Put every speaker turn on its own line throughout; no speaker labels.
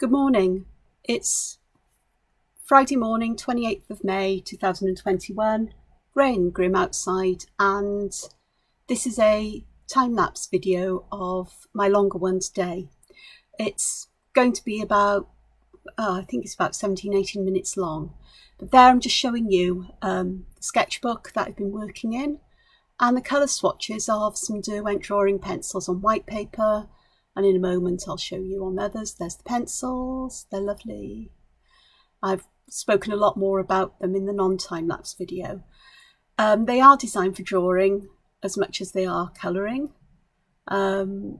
Good morning. It's Friday morning, 28th of May 2021, grey and grim outside, and this is a time-lapse video of my longer one today. It's going to be about, I think it's about 17-18 minutes long, but there I'm just showing you the sketchbook that I've been working in and the colour swatches of some Derwent drawing pencils on white paper. And in a moment I'll show you on others. There's the pencils, they're lovely. I've spoken a lot more about them in the non-time-lapse video. They are designed for drawing as much as they are colouring. And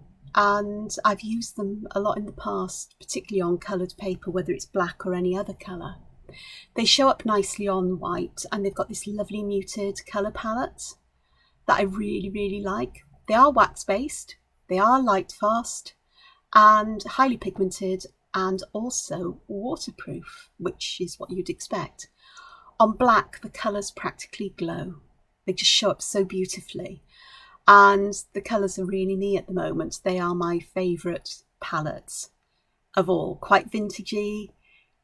I've used them a lot in the past, particularly on coloured paper, whether it's black or any other colour. They show up nicely on white and they've got this lovely muted colour palette that I really like. They are wax-based. They are light fast and highly pigmented and also waterproof, which is what you'd expect. On black, the colours practically glow. They just show up so beautifully. And the colours are really neat at the moment. They are my favourite palettes of all. Quite vintagey,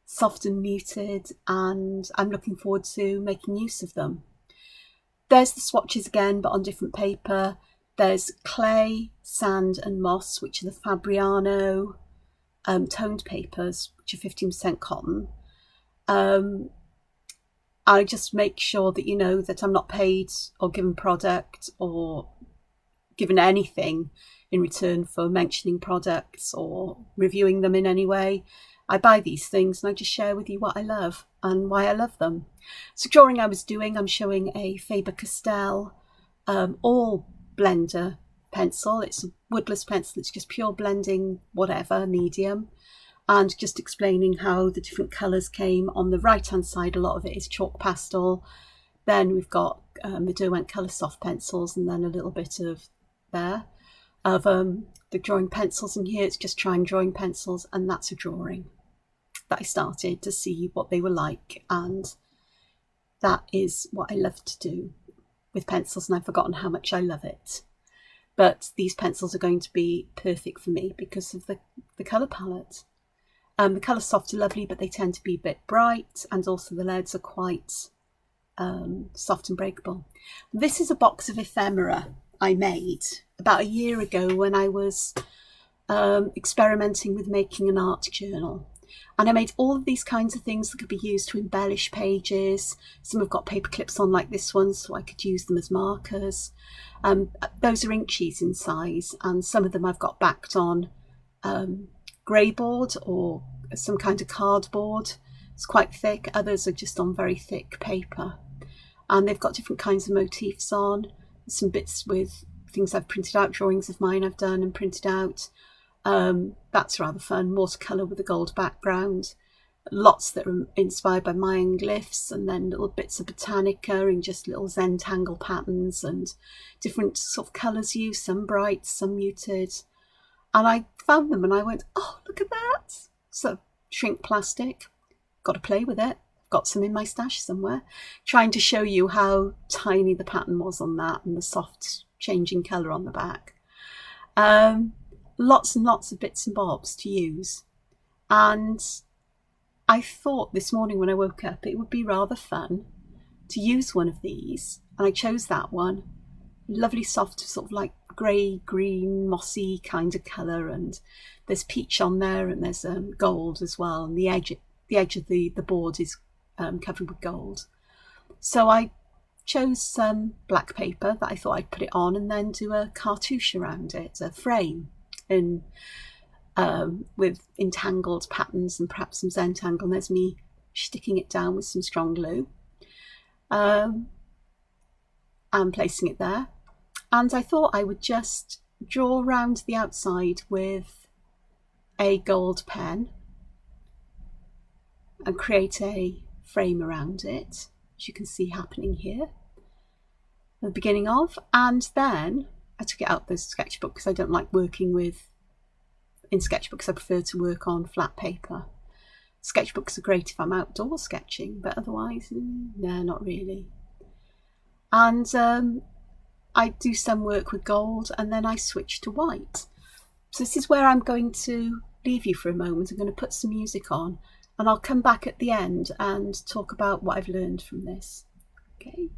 soft and muted, and I'm looking forward to making use of them. There's the swatches again, but on different paper. There's clay, sand and moss, which are the Fabriano toned papers, which are 15% cotton. I just make sure that you know that I'm not paid or given product or given anything in return for mentioning products or reviewing them in any way. I buy these things and I just share with you what I love and why I love them. So drawing I was doing, I'm showing a Faber-Castell all blender pencil. It's a woodless pencil. It's just pure blending whatever medium, and just explaining how the different colours came. On the right hand side, a lot of it is chalk pastel. Then we've got the Derwent colour soft pencils, and then a little bit of the drawing pencils. And here it's just trying drawing pencils, and that's a drawing that I started to see what they were like, and that is what I love to do with pencils, and I've forgotten how much I love it. But these pencils are going to be perfect for me because of the colour palette. The colour soft are lovely, but they tend to be a bit bright, and also the leads are quite soft and breakable. This is a box of ephemera I made about a year ago when I was experimenting with making an art journal. And I made all of these kinds of things that could be used to embellish pages. Some have got paper clips on like this one, so I could use them as markers. Those are Inchies in size, and some of them I've got backed on grey board or some kind of cardboard. It's quite thick. Others are just on very thick paper. And they've got different kinds of motifs on. Some bits with things I've printed out, drawings of mine I've done and printed out. That's rather fun. Watercolour with a gold background. Lots that are inspired by Mayan glyphs, and then little bits of botanica and just little Zentangle patterns and different sort of colours used, some bright, some muted. And I found them and I went, oh, look at that. So shrink plastic, got to play with it. Got some in my stash somewhere. Trying to show you how tiny the pattern was on that and the soft changing colour on the back. Lots and lots of bits and bobs to use. And I thought this morning when I woke up it would be rather fun to use one of these, and I chose that one. Lovely soft sort of like grey, green, mossy kind of colour, and there's peach on there and there's gold as well, and the edge of the board is covered with gold. So I chose some black paper that I thought I'd put it on and then do a cartouche around it, a frame, in with entangled patterns and perhaps some Zentangle. And there's me sticking it down with some strong glue and placing it there. And I thought I would just draw around the outside with a gold pen and create a frame around it, which you can see happening here at the beginning of. And then I took it out the sketchbook because I don't like working in sketchbooks. I prefer to work on flat paper. Sketchbooks are great if I'm outdoor sketching, but otherwise, no, not really. And I do some work with gold and then I switch to white. So this is where I'm going to leave you for a moment. I'm going to put some music on and I'll come back at the end and talk about what I've learned from this. Okay.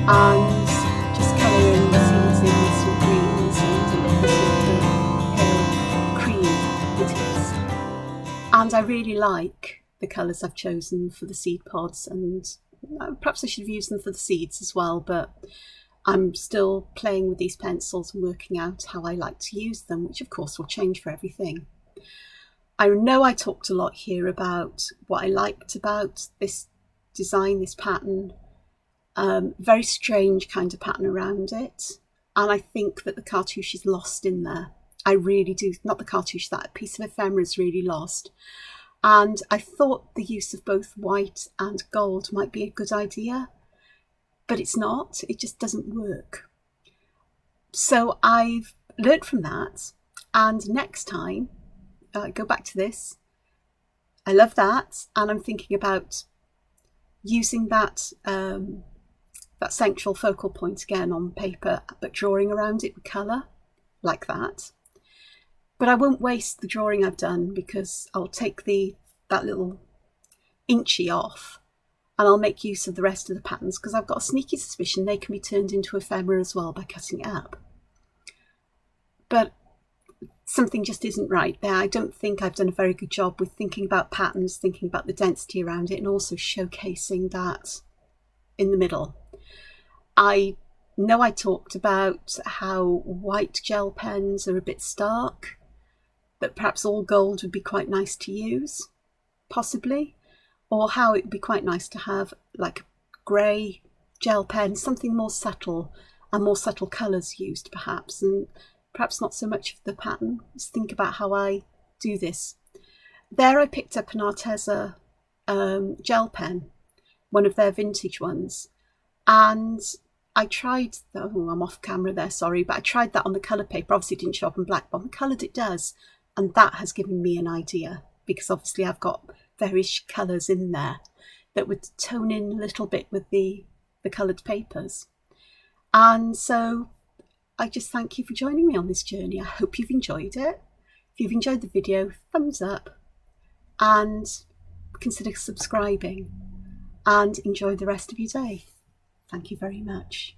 and just colouring the seeds in with some greens and a little bit of the pale cream it is. And I really like the colours I've chosen for the seed pods, and perhaps I should have used them for the seeds as well, but I'm still playing with these pencils and working out how I like to use them, which of course will change for everything. I know I talked a lot here about what I liked about this design, this pattern. Very strange kind of pattern around it, and I think that the cartouche is lost in there. I really do, not the cartouche, that piece of ephemera is really lost. And I thought the use of both white and gold might be a good idea, but it's not, it just doesn't work. So I've learnt from that, and next time, go back to this. I love that, and I'm thinking about using that that central focal point again on paper, but drawing around it with colour, like that. But I won't waste the drawing I've done, because I'll take that little Inchie off, and I'll make use of the rest of the patterns, because I've got a sneaky suspicion they can be turned into ephemera as well by cutting it up. But something just isn't right there. I don't think I've done a very good job with thinking about patterns, thinking about the density around it, and also showcasing that in the middle. I know I talked about how white gel pens are a bit stark, that perhaps all gold would be quite nice to use, possibly, or how it would be quite nice to have like a grey gel pen, something more subtle, and more subtle colours used perhaps, and perhaps not so much of the pattern. Just think about how I do this. There I picked up an Arteza gel pen, one of their vintage ones, and I tried, oh, I'm off camera there, sorry, but I tried that on the colour paper. Obviously it didn't show up in black, but on the coloured it does, and that has given me an idea, because obviously I've got various colours in there that would tone in a little bit with the coloured papers. And so I just thank you for joining me on this journey. I hope you've enjoyed it. If you've enjoyed the video, thumbs up, and consider subscribing, and enjoy the rest of your day. Thank you very much.